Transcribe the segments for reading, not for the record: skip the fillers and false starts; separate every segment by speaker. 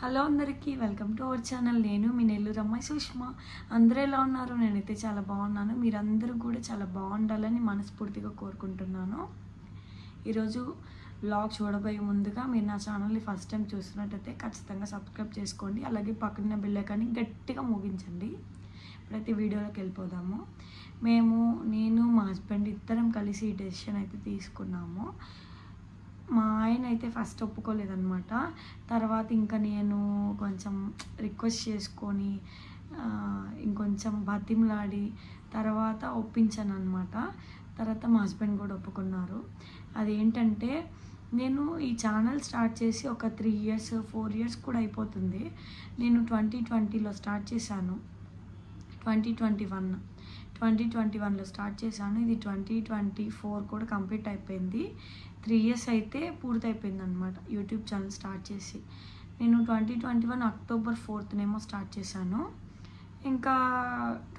Speaker 1: Hello అందరికీ welcome to our channel. నేను మీ నెల్లూరు అమ్మాయి సుష్మా. అందరూ ఎలా ఉన్నారు? నేనైతే చాలా బాగున్నాను. మీరందరూ కూడా చాలా బాగుండాలని మనస్ఫూర్తిగా కోరుకుంటున్నాను. ఈరోజు వ్లాగ్ చూడబోయే ముందుగా మీరు నా ఛానల్ని ఫస్ట్ టైం చూస్తున్నట్టయితే ఖచ్చితంగా సబ్స్క్రైబ్ చేసుకోండి. అలాగే పక్కన బెల్ ఐకాన్ని గట్టిగా మోగించండి. ఇప్పుడైతే వీడియోలోకి వెళ్ళిపోదాము. నేను మా హస్బెండ్ ఇద్దరం కలిసి ఈ డెసిషన్ అయితే తీసుకున్నాము. మా ఆయన అయితే ఫస్ట్ ఒప్పుకోలేదన్నమాట. తర్వాత ఇంకా నేను కొంచెం రిక్వెస్ట్ చేసుకొని ఇంకొంచెం బతిమలాడి తర్వాత ఒప్పించాను అనమాట. తర్వాత మా హస్బెండ్ కూడా ఒప్పుకున్నారు. అదేంటంటే నేను ఈ ఛానల్ స్టార్ట్ చేసి ఒక 3 ఇయర్స్ 4 ఇయర్స్ కూడా అయిపోతుంది. నేను 2020లో స్టార్ట్ చేశాను. 2021లో స్టార్ట్ చేశాను. ఇది 2024 కూడా కంప్లీట్ అయిపోయింది. 3 ఇయర్స్ అయితే పూర్తయిపోయింది అనమాట యూట్యూబ్ ఛానల్ స్టార్ట్ చేసి. నేను 2021 అక్టోబర్ 4th స్టార్ట్ చేశాను. ఇంకా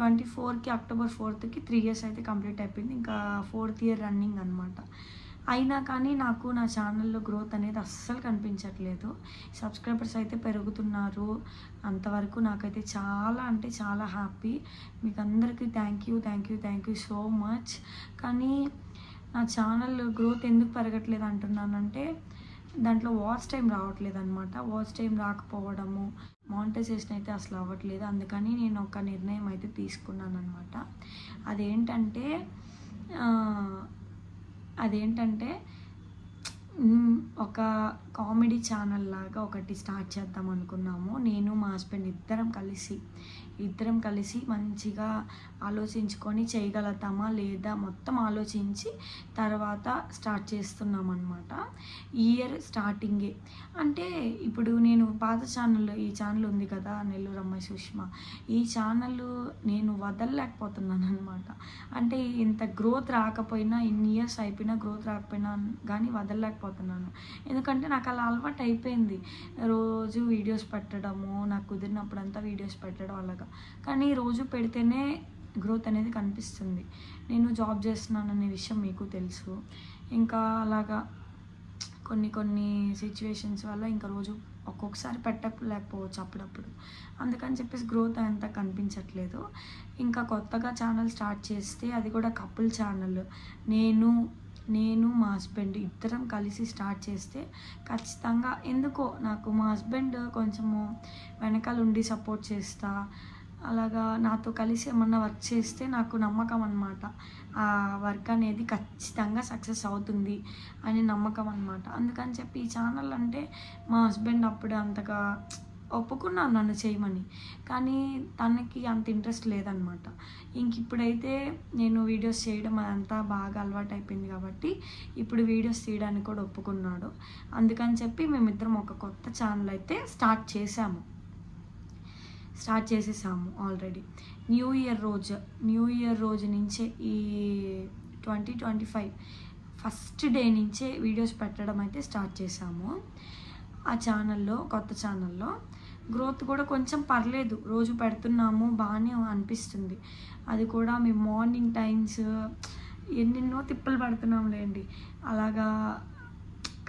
Speaker 1: 24కి అక్టోబర్ 4th 3 ఇయర్స్ అయితే కంప్లీట్ అయిపోయింది. ఇంకా 4th ఇయర్ రన్నింగ్ అనమాట. అయినా కానీ నాకు నా ఛానల్లో గ్రోత్ అనేది అస్సలు కనిపించట్లేదు. సబ్స్క్రైబర్స్ అయితే పెరుగుతున్నారు. అంతవరకు నాకైతే చాలా అంటే చాలా హ్యాపీ. మీకు అందరికీ థ్యాంక్ యూ సో మచ్. కానీ నా ఛానల్ గ్రోత్ ఎందుకు పెరగట్లేదు అంటున్నానంటే దాంట్లో వాచ్ టైం రావట్లేదు అనమాట. వాచ్ టైం రాకపోవడము, మానిటైజేషన్ అయితే అసలు అవ్వట్లేదు. అందుకని నేను ఒక నిర్ణయం అయితే తీసుకున్నాను అనమాట. అదేంటంటే ఒక కామెడీ ఛానల్ లాగా ఒకటి స్టార్ట్ చేద్దాం అనుకున్నాము. నేను మా హస్బెండ్ ఇద్దరం కలిసి మంచిగా ఆలోచించుకొని చేయగలుగుతామా లేదా మొత్తం ఆలోచించి తర్వాత స్టార్ట్ చేస్తున్నాం అనమాట. ఈ ఇయర్ స్టార్టింగే అంటే ఇప్పుడు నేను పాత ఛానల్, ఈ ఛానల్ ఉంది కదా నెల్లూరు అమ్మాయి సుష్మా, ఈ ఛానల్ నేను వదలలేకపోతున్నాను అనమాట. అంటే ఇంత గ్రోత్ రాకపోయినా, ఇన్ని ఇయర్స్ అయిపోయినా గ్రోత్ రాకపోయినా కానీ వదలలేకపోతున్నాను. ఎందుకంటే నాకు అలా అలవాటు అయిపోయింది. రోజు వీడియోస్ పెట్టడము, నాకు కుదిరినప్పుడంతా వీడియోస్ పెట్టడం అలాగా. కానీ రోజు పెడితేనే గ్రోత్ అనేది కనిపిస్తుంది. నేను జాబ్ చేస్తున్నాననే విషయం మీకు తెలుసు. ఇంకా అలాగా కొన్ని సిచ్యువేషన్స్ వల్ల ఇంకా రోజు ఒక్కొక్కసారి పెట్టలేకపోవచ్చు అప్పుడప్పుడు. అందుకని చెప్పేసి గ్రోత్ అంతా కనిపించట్లేదు. ఇంకా కొత్తగా ఛానల్ స్టార్ట్ చేస్తే అది కూడా కపుల్ ఛానల్. నేను మా హస్బెండ్ ఇద్దరం కలిసి స్టార్ట్ చేస్తే ఖచ్చితంగా ఎందుకో నాకు మా హస్బెండ్ కొంచెము వెనకాల ఉండి సపోర్ట్ చేస్తా, అలాగా నాతో కలిసి ఏమన్నా వర్క్ చేస్తే నాకు నమ్మకం అనమాట. ఆ వర్క్ అనేది ఖచ్చితంగా సక్సెస్ అవుతుంది అని నమ్మకం అనమాట. అందుకని చెప్పి ఈ ఛానల్ అంటే మా హస్బెండ్ అప్పుడు అంతగా ఒప్పుకున్నాను నన్ను చేయమని, కానీ తనకి అంత ఇంట్రెస్ట్ లేదనమాట. ఇప్పుడైతే నేను వీడియోస్ చేయడం అదంతా బాగా అలవాటు అయిపోయింది కాబట్టి ఇప్పుడు వీడియోస్ తీయడానికి కూడా ఒప్పుకున్నాడు. అందుకని చెప్పి మేమిద్దరం ఒక కొత్త ఛానల్ అయితే స్టార్ట్ చేసేసాము ఆల్రెడీ. న్యూ ఇయర్ రోజు నుంచే ఈ 2025 ఫస్ట్ డే నుంచే వీడియోస్ పెట్టడం అయితే స్టార్ట్ చేసాము. ఆ ఛానల్లో, కొత్త ఛానల్లో గ్రోత్ కూడా కొంచెం పర్లేదు, రోజు పెడుతున్నాము, బాగానే అనిపిస్తుంది. అది కూడా మేము మార్నింగ్ టైమ్స్ ఎన్నెన్నో తిప్పలు పడుతున్నాంలేండి. అలాగా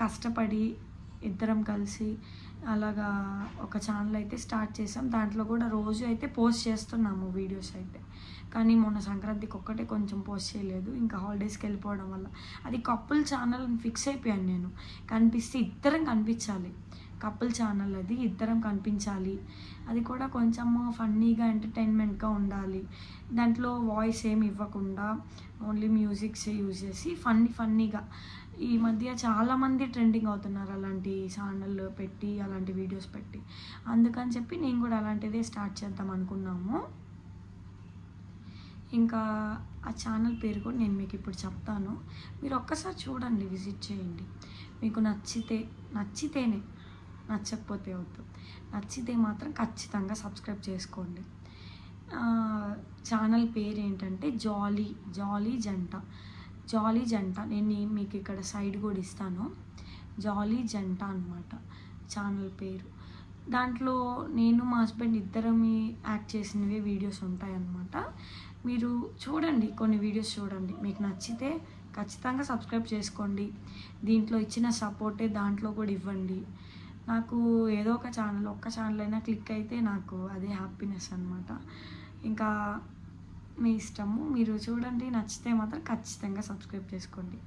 Speaker 1: కష్టపడి ఇద్దరం కలిసి అలాగా ఒక ఛానల్ అయితే స్టార్ట్ చేసాం. దాంట్లో కూడా రోజు అయితే పోస్ట్ చేస్తున్నాము వీడియోస్ అయితే. కానీ మొన్న సంక్రాంతికి ఒక్కటే కొంచెం పోస్ట్ చేయలేదు, ఇంకా హాలిడేస్కి వెళ్ళిపోవడం వల్ల. అది కపుల్ ఛానల్ అని ఫిక్స్ అయిపోయాను నేను. కనిపిస్తే ఇద్దరం కనిపించాలి, కపుల్ ఛానల్ అది, ఇద్దరం కనిపించాలి. అది కూడా కొంచెము ఫన్నీగా ఎంటర్టైన్మెంట్గా ఉండాలి. దాంట్లో వాయిస్ ఏమి ఇవ్వకుండా ఓన్లీ మ్యూజిక్స్ యూజ్ చేసి ఫన్నీగా. ఈ మధ్య చాలామంది ట్రెండింగ్ అవుతున్నారు అలాంటి ఛానల్ పెట్టి, అలాంటి వీడియోస్ పెట్టి. అందుకని చెప్పి నేను కూడా అలాంటిదే స్టార్ట్ చేద్దాం అనుకున్నాము. ఇంకా ఆ ఛానల్ పేరు కూడా నేను మీకు ఇప్పుడు చెప్తాను. మీరు ఒక్కసారి చూడండి, విజిట్ చేయండి. మీకు నచ్చితేనే, నచ్చకపోతే వద్దు. నచ్చితే మాత్రం ఖచ్చితంగా సబ్స్క్రైబ్ చేసుకోండి. ఛానల్ పేరు ఏంటంటే జాలీ జంట. నేను మీకు ఇక్కడ సైడ్ కూడా ఇస్తాను. జాలీ జంట అనమాట ఛానల్ పేరు. దాంట్లో నేను మా హస్బెండ్ ఇద్దరమి యాక్ట్ చేసినవి వీడియోస్ ఉంటాయన్నమాట. మీరు చూడండి, కొన్ని వీడియోస్ చూడండి. మీకు నచ్చితే ఖచ్చితంగా సబ్స్క్రైబ్ చేసుకోండి. దీంట్లో ఇచ్చిన సపోర్టే దాంట్లో కూడా ఇవ్వండి. నాకు ఏదో ఒక ఛానల్, ఒక్క ఛానల్ అయినా క్లిక్ అయితే నాకు అదే హ్యాపీనెస్ అనమాట. ఇంకా మీ ఇష్టము, మీరు చూడండి, నచ్చితే మాత్రం ఖచ్చితంగా సబ్స్క్రైబ్ చేసుకోండి.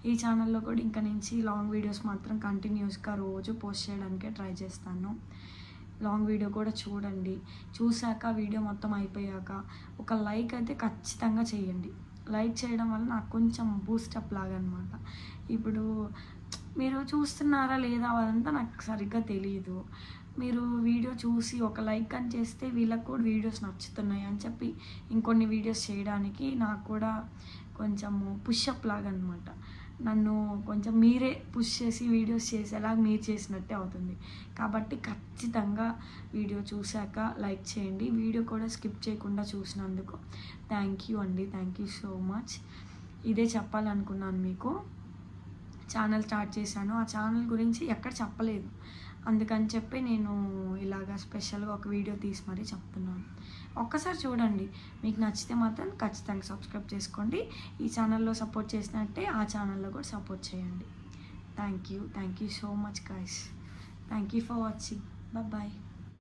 Speaker 1: ఈ ఛానల్లో కూడా ఇంకా నుంచి లాంగ్ వీడియోస్ మాత్రం కంటిన్యూస్గా రోజు పోస్ట్ చేయడానికే ట్రై చేస్తాను. లాంగ్ వీడియో కూడా చూడండి. చూశాక వీడియో మొత్తం అయిపోయాక ఒక లైక్ అయితే ఖచ్చితంగా చేయండి. లైక్ చేయడం వల్ల నాకు కొంచెం బూస్టప్ లాగా అనమాట. ఇప్పుడు మీరు చూస్తున్నారా లేదా అదంతా నాకు సరిగ్గా తెలియదు. మీరు వీడియో చూసి ఒక లైక్ అని చేస్తే వీళ్ళకి కూడా వీడియోస్ నచ్చుతున్నాయి అని చెప్పి ఇంకొన్ని వీడియోస్ చేయడానికి నాకు కూడా కొంచెము పుషప్ లాగా అనమాట. నన్ను కొంచెం మీరే పుష్ చేసి వీడియోస్ చేసేలాగా మీరు చేసినట్టే అవుతుంది. కాబట్టి ఖచ్చితంగా వీడియో చూశాక లైక్ చేయండి. వీడియో కూడా స్కిప్ చేయకుండా చూసినందుకు థ్యాంక్ యూ అండి. Thank you so much. ఇదే చెప్పాలనుకున్నాను మీకు. ఛానల్ స్టార్ట్ చేశాను, ఆ ఛానల్ గురించి ఎక్కడ చెప్పలేదు. అందుకని చెప్పి నేను ఇలాగా స్పెషల్గా ఒక వీడియో తీసి మరీ చెప్తున్నాను. ఒక్కసారి చూడండి, మీకు నచ్చితే మాత్రం ఖచ్చితంగా సబ్స్క్రైబ్ చేసుకోండి. ఈ ఛానల్లో సపోర్ట్ చేసినట్టే ఆ ఛానల్లో కూడా సపోర్ట్ చేయండి. Thank you so much guys. Thank you for watching. Bye.